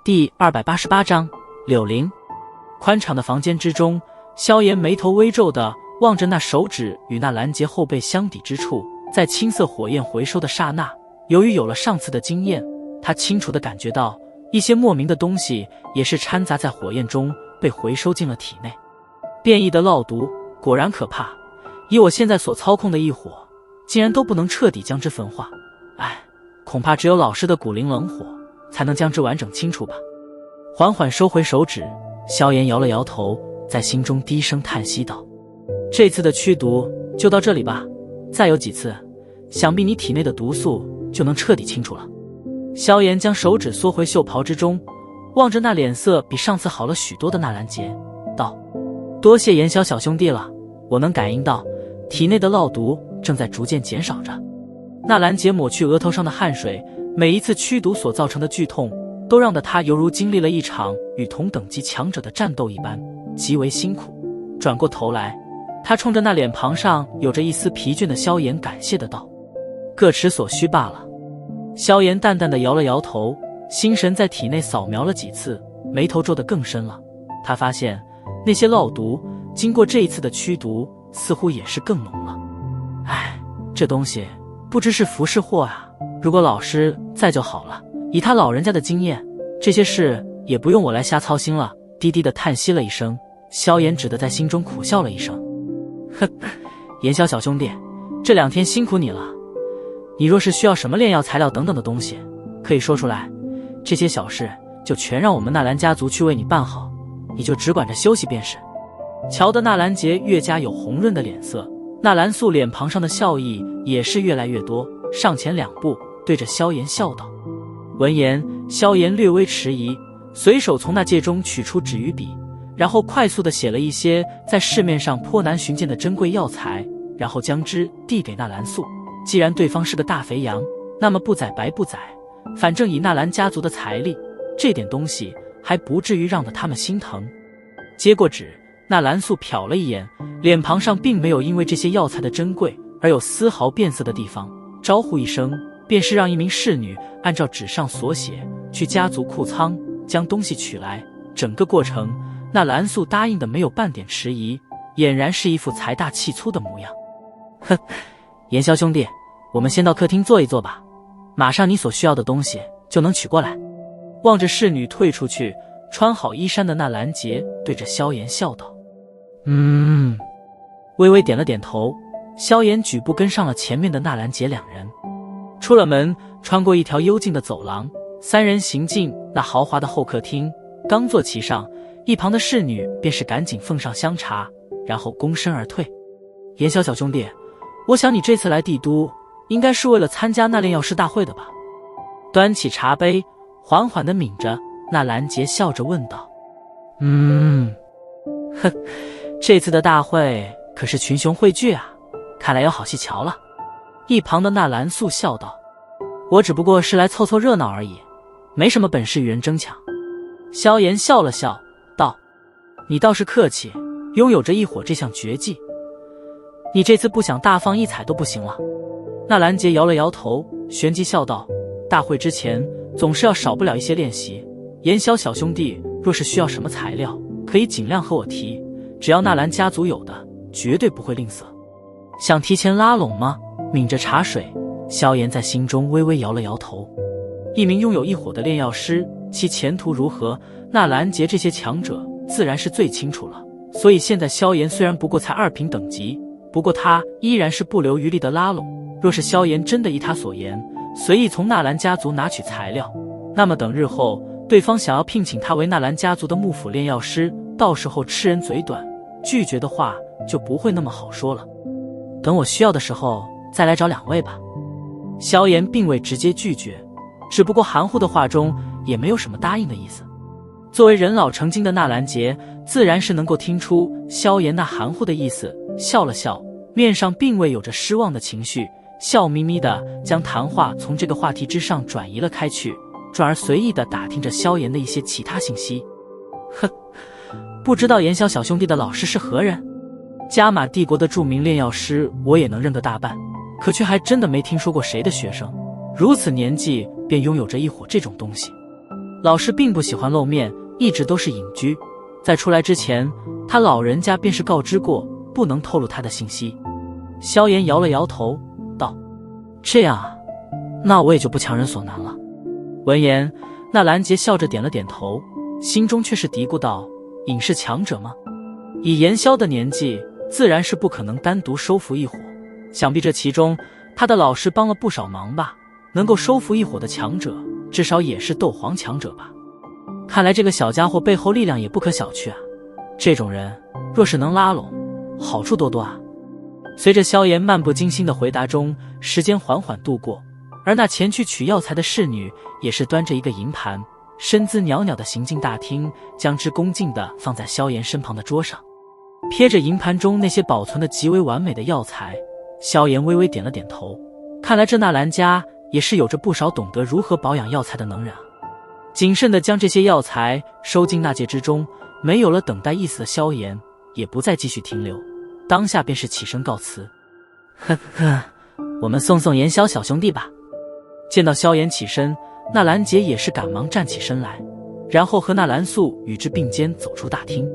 第288章柳林。宽敞的房间之中，萧炎眉头微皱地望着那手指与那拦截后背相抵之处，在青色火焰回收的刹那，由于有了上次的经验，他清楚地感觉到一些莫名的东西也是掺杂在火焰中被回收进了体内。变异的烙毒果然可怕，以我现在所操控的异火，竟然都不能彻底将之焚化。恐怕只有老师的古灵冷火才能将之完整清除吧。缓缓收回手指，萧炎摇了摇头，在心中低声叹息道：这次的驱毒就到这里吧，再有几次，想必你体内的毒素就能彻底清除了。萧炎将手指缩回袖袍之中，望着那脸色比上次好了许多的纳兰杰道：多谢炎萧小兄弟了，我能感应到体内的烙毒正在逐渐减少着。纳兰杰抹去额头上的汗水，每一次驱毒所造成的剧痛都让得他犹如经历了一场与同等级强者的战斗一般，极为辛苦。转过头来，他冲着那脸庞上有着一丝疲倦的萧炎感谢的道：各持所需罢了。萧炎淡淡的摇了摇头，心神在体内扫描了几次，眉头皱得更深了。他发现那些烙毒经过这一次的驱毒似乎也是更浓了。这东西不知是福是祸啊，如果老师在就好了，以他老人家的经验，这些事也不用我来瞎操心了。低低的叹息了一声，萧炎只得在心中苦笑了一声。炎萧小兄弟，这2天辛苦你了。你若是需要什么炼药材料等等的东西，可以说出来，这些小事就全让我们纳兰家族去为你办好，你就只管着休息便是。瞧得纳兰杰越加有红润的脸色，纳兰素脸庞上的笑意也是越来越多，上前2步对着萧炎笑道。闻言，萧炎略微迟疑，随手从那戒中取出纸与笔，然后快速地写了一些在市面上颇难寻见的珍贵药材，然后将之递给纳兰素。既然对方是个大肥羊，那么不宰白不宰，反正以纳兰家族的财力，这点东西还不至于让得他们心疼。接过纸，纳兰素瞟了一眼，脸庞上并没有因为这些药材的珍贵而有丝毫变色的地方，招呼一声，便是让一名侍女按照纸上所写去家族库仓将东西取来。整个过程，纳兰素答应的没有半点迟疑，俨然是一副财大气粗的模样。炎萧兄弟，我们先到客厅坐一坐吧，马上你所需要的东西就能取过来。望着侍女退出去，穿好衣衫的纳兰杰对着萧炎笑道：微微点了点头。萧炎举步跟上了前面的纳兰杰2人，出了门，穿过一条幽静的走廊，3人行进那豪华的后客厅。刚坐其上，一旁的侍女便是赶紧奉上香茶，然后躬身而退。炎萧小兄弟，我想你这次来帝都应该是为了参加那炼药师大会的吧？端起茶杯，缓缓地抿着，纳兰杰笑着问道。这次的大会可是群雄汇聚啊，看来有好戏瞧了。一旁的纳兰素笑道：我只不过是来凑凑热闹而已，没什么本事与人争抢。萧炎笑了笑道：你倒是客气，拥有着异火这项绝技，你这次不想大放异彩都不行了。纳兰杰摇了摇头，旋即笑道：大会之前总是要少不了一些练习，炎萧小兄弟若是需要什么材料，可以尽量和我提，只要纳兰家族有的，绝对不会吝啬。想提前拉拢吗？抿着茶水，萧炎在心中微微摇了摇头。一名拥有异火的炼药师，其前途如何，纳兰杰这些强者自然是最清楚了。所以现在萧炎虽然不过才2品等级，不过他依然是不留余力的拉拢。若是萧炎真的依他所言，随意从纳兰家族拿取材料，那么等日后对方想要聘请他为纳兰家族的幕府炼药师，到时候吃人嘴短，拒绝的话就不会那么好说了。等我需要的时候再来找2位吧。萧炎并未直接拒绝，只不过含糊的话中也没有什么答应的意思。作为人老成精的纳兰杰，自然是能够听出萧炎那含糊的意思，笑了笑，面上并未有着失望的情绪，笑眯眯地将谈话从这个话题之上转移了开去，转而随意地打听着萧炎的一些其他信息。不知道炎萧小兄弟的老师是何人？加玛帝国的著名炼药师我也能认个大半，可却还真的没听说过谁的学生如此年纪便拥有着异火这种东西。老师并不喜欢露面，一直都是隐居。在出来之前，他老人家便是告知过，不能透露他的信息。萧炎摇了摇头，道：“这样啊，那我也就不强人所难了。”闻言，纳兰杰笑着点了点头，心中却是嘀咕道：“隐是强者吗？以炎萧的年纪，自然是不可能单独收服一伙，想必这其中他的老师帮了不少忙吧。能够收服一伙的强者，至少也是斗皇强者吧。看来这个小家伙背后力量也不可小觑啊。这种人若是能拉拢，好处多多啊。”随着萧炎漫不经心的回答中，时间缓缓度过，而那前去取药材的侍女也是端着一个银盘，身姿袅袅地行进大厅，将之恭敬地放在萧炎身旁的桌上。瞥着银盘中那些保存得极为完美的药材，萧炎微微点了点头。看来这纳兰家也是有着不少懂得如何保养药材的能人啊。谨慎地将这些药材收进纳戒之中，没有了等待意思的萧炎也不再继续停留，当下便是起身告辞。呵呵，我们送送炎萧小兄弟吧。见到萧炎起身，纳兰杰也是赶忙站起身来，然后和纳兰素与之并肩走出大厅。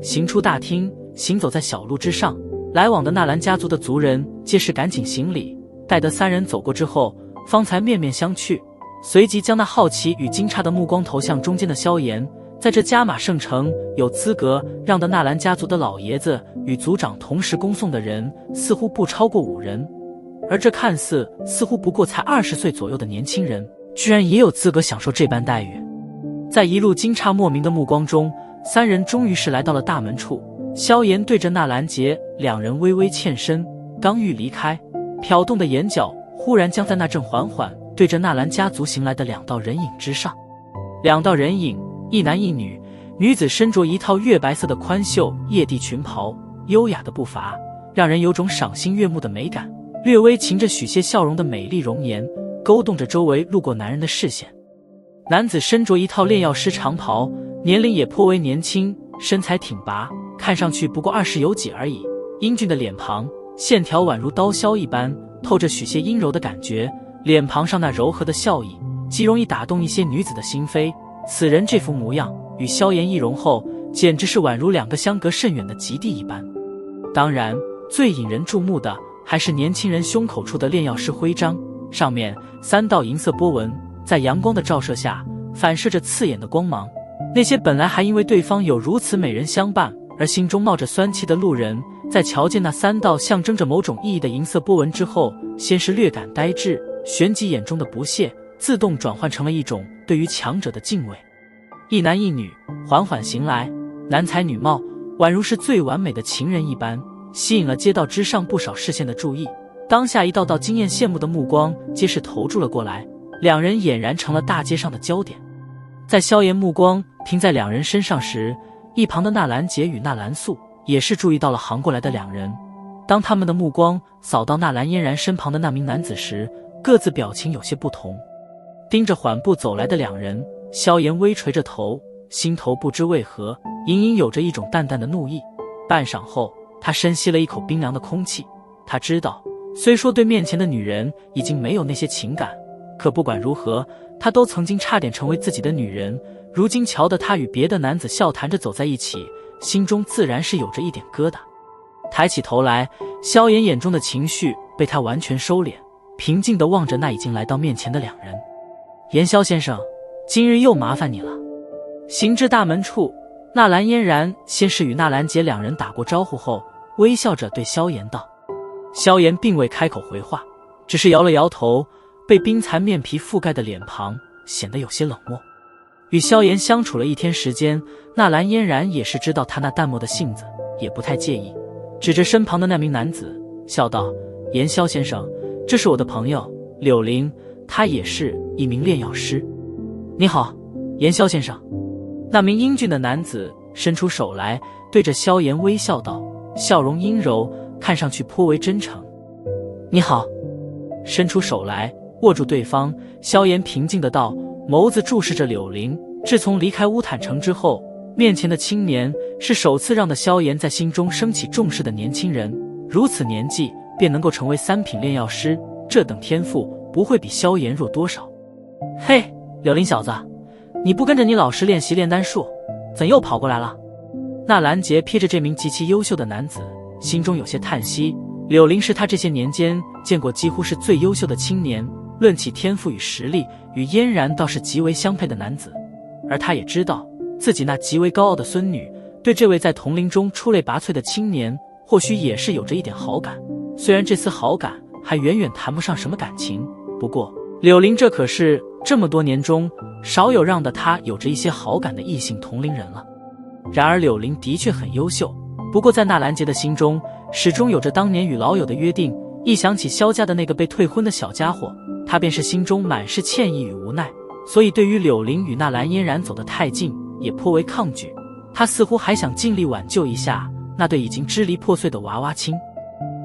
行出大厅，行走在小路之上，来往的纳兰家族的族人皆是赶紧行礼，待得三人走过之后，方才面面相觑，随即将那好奇与惊诧的目光投向中间的萧炎。在这加马圣城，有资格让的纳兰家族的老爷子与族长同时恭送的人，似乎不超过5人，而这看似乎不过才20岁左右的年轻人，居然也有资格享受这般待遇。在一路惊诧莫名的目光中，三人终于是来到了大门处。萧炎对着纳兰杰两人微微欠身，刚欲离开，瞟动的眼角忽然将在那正缓缓对着纳兰家族行来的2道人影之上。2道人影，一男一女，女子身着一套月白色的宽袖曳地裙袍，优雅的步伐让人有种赏心悦目的美感，略微噙着许些笑容的美丽容颜，勾动着周围路过男人的视线。男子身着一套炼药师长袍，年龄也颇为年轻，身材挺拔，看上去不过20有几而已。英俊的脸庞，线条宛如刀削一般，透着许些阴柔的感觉，脸庞上那柔和的笑意，极容易打动一些女子的心扉。此人这副模样与萧炎一容后，简直是宛如2个相隔甚远的极地一般。当然，最引人注目的还是年轻人胸口处的炼药师徽章，上面3道银色波纹，在阳光的照射下反射着刺眼的光芒。那些本来还因为对方有如此美人相伴而心中冒着酸气的路人，在瞧见那3道象征着某种意义的银色波纹之后，先是略感呆滞，旋即眼中的不屑自动转换成了一种对于强者的敬畏。一男一女缓缓行来，男才女貌，宛如是最完美的情人一般，吸引了街道之上不少视线的注意。当下一道道惊艳羡慕的目光皆是投注了过来，2人俨然成了大街上的焦点。在萧炎目光停在2人身上时，一旁的纳兰杰与纳兰素也是注意到了行过来的2人。当他们的目光扫到纳兰嫣然身旁的那名男子时，各自表情有些不同。盯着缓步走来的2人，萧炎微垂着头，心头不知为何隐隐有着一种淡淡的怒意。半晌后，他深吸了一口冰凉的空气。他知道，虽说对面前的女人已经没有那些情感，可不管如何，他都曾经差点成为自己的女人。如今瞧得他与别的男子笑谈着走在一起，心中自然是有着一点疙瘩。抬起头来，萧炎眼中的情绪被他完全收敛，平静地望着那已经来到面前的2人。炎萧先生，今日又麻烦你了。行至大门处，纳兰嫣然先是与纳兰杰2人打过招呼后，微笑着对萧炎道。萧炎并未开口回话，只是摇了摇头，被冰蚕面皮覆盖的脸庞显得有些冷漠。与萧炎相处了1天时间，纳兰嫣然也是知道他那淡漠的性子，也不太介意，指着身旁的那名男子笑道：炎萧先生，这是我的朋友柳灵，他也是一名炼药师。你好，炎萧先生。那名英俊的男子伸出手来，对着萧炎微笑道，笑容阴柔，看上去颇为真诚。你好。伸出手来握住对方，萧炎平静的道，眸子注视着柳灵。自从离开乌坦城之后，面前的青年是首次让的萧炎在心中升起重视的年轻人，如此年纪便能够成为3品炼药师，这等天赋不会比萧炎弱多少。嘿，柳灵小子，你不跟着你老师练习炼丹术，怎又跑过来了？纳兰杰瞥着这名极其优秀的男子，心中有些叹息。柳林是他这些年间见过几乎是最优秀的青年，论起天赋与实力，与嫣然倒是极为相配的男子。而他也知道，自己那极为高傲的孙女，对这位在同龄中出类拔萃的青年，或许也是有着一点好感。虽然这丝好感还远远谈不上什么感情，不过柳林这可是这么多年中少有让的他有着一些好感的异性同龄人了。然而柳林的确很优秀，不过在纳兰杰的心中，始终有着当年与老友的约定。一想起萧家的那个被退婚的小家伙，他便是心中满是歉意与无奈，所以对于柳林与纳兰嫣然走得太近，也颇为抗拒。他似乎还想尽力挽救一下那对已经支离破碎的娃娃亲。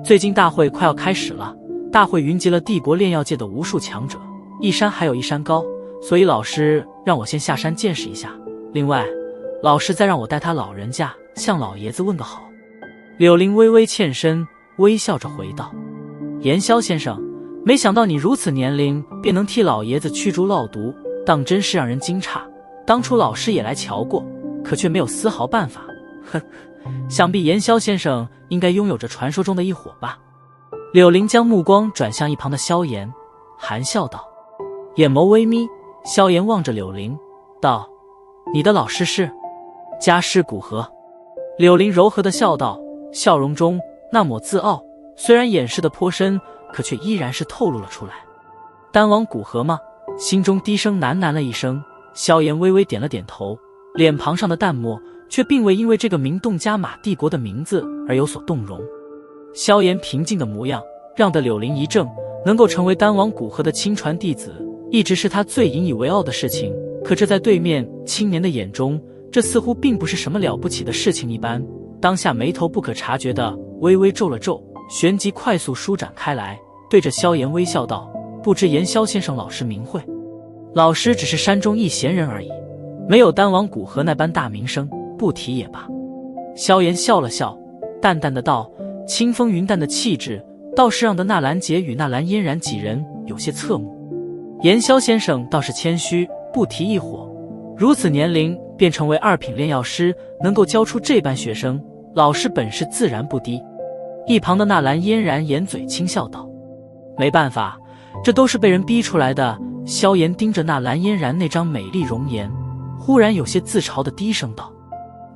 最近大会快要开始了，大会云集了帝国炼药界的无数强者，一山还有一山高，所以老师让我先下山见识一下。另外，老师再让我带他老人家向老爷子问个好。柳林微微欠身，微笑着回道：言萧先生，没想到你如此年龄便能替老爷子驱逐烙毒，当真是让人惊诧。当初老师也来瞧过，可却没有丝毫办法。哼，想必言萧先生应该拥有着传说中的一伙吧。柳林将目光转向一旁的萧炎，含笑道。眼眸微眯，萧炎望着柳林道：你的老师是家师古河。柳林柔和地笑道，笑容中那抹自傲虽然掩饰得颇深，可却依然是透露了出来。丹王古河吗？心中低声喃喃了一声。萧炎微微点了点头，脸庞上的淡漠却并未因为这个名动加马帝国的名字而有所动容。萧炎平静的模样让得柳林一怔，能够成为丹王古河的亲传弟子，一直是他最引以为傲的事情。可这在对面青年的眼中，这似乎并不是什么了不起的事情一般。当下眉头不可察觉地微微皱了皱，旋即快速舒展开来，对着萧炎微笑道：不知言萧先生老师名讳？老师只是山中一闲人而已，没有丹王古河那般大名声，不提也罢。萧炎笑了笑，淡淡的道，清风云淡的气质倒是让得纳兰杰与纳兰嫣然几人有些侧目。言萧先生倒是谦虚，不提一伙，如此年龄便成为2品炼药师，能够教出这般学生，老师本事自然不低。一旁的纳兰嫣然掩嘴轻笑道：没办法，这都是被人逼出来的。萧炎盯着纳兰嫣然那张美丽容颜，忽然有些自嘲的低声道。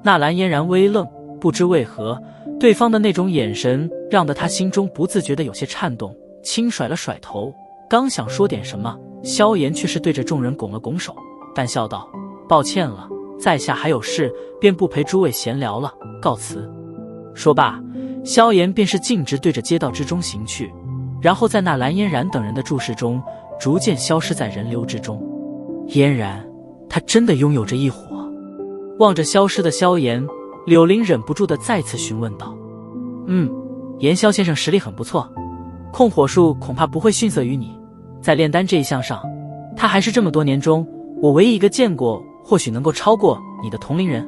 纳兰嫣然微愣，不知为何，对方的那种眼神让得他心中不自觉的有些颤动，轻甩了甩头，刚想说点什么，萧炎却是对着众人拱了拱手，淡笑道：抱歉了，在下还有事，便不陪诸位闲聊了，告辞。说罢，萧炎便是径直对着街道之中行去，然后在纳兰嫣然等人的注视中逐渐消失在人流之中。嫣然，他真的拥有着一伙？望着消失的萧炎，柳林忍不住的再次询问道：言萧先生实力很不错，控火术恐怕不会逊色于你，在炼丹这一项上，他还是这么多年中我唯一一个见过或许能够超过你的同龄人。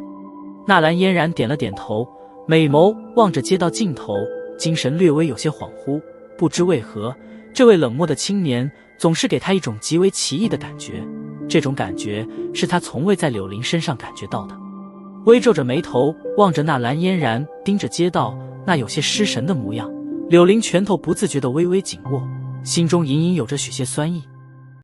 纳兰嫣然点了点头，美眸望着街道尽头，精神略微有些恍惚。不知为何，这位冷漠的青年总是给他一种极为奇异的感觉，这种感觉是他从未在柳林身上感觉到的。微皱着眉头望着纳兰嫣然盯着街道那有些失神的模样，柳林拳头不自觉地微微紧握，心中隐隐有着许些酸意。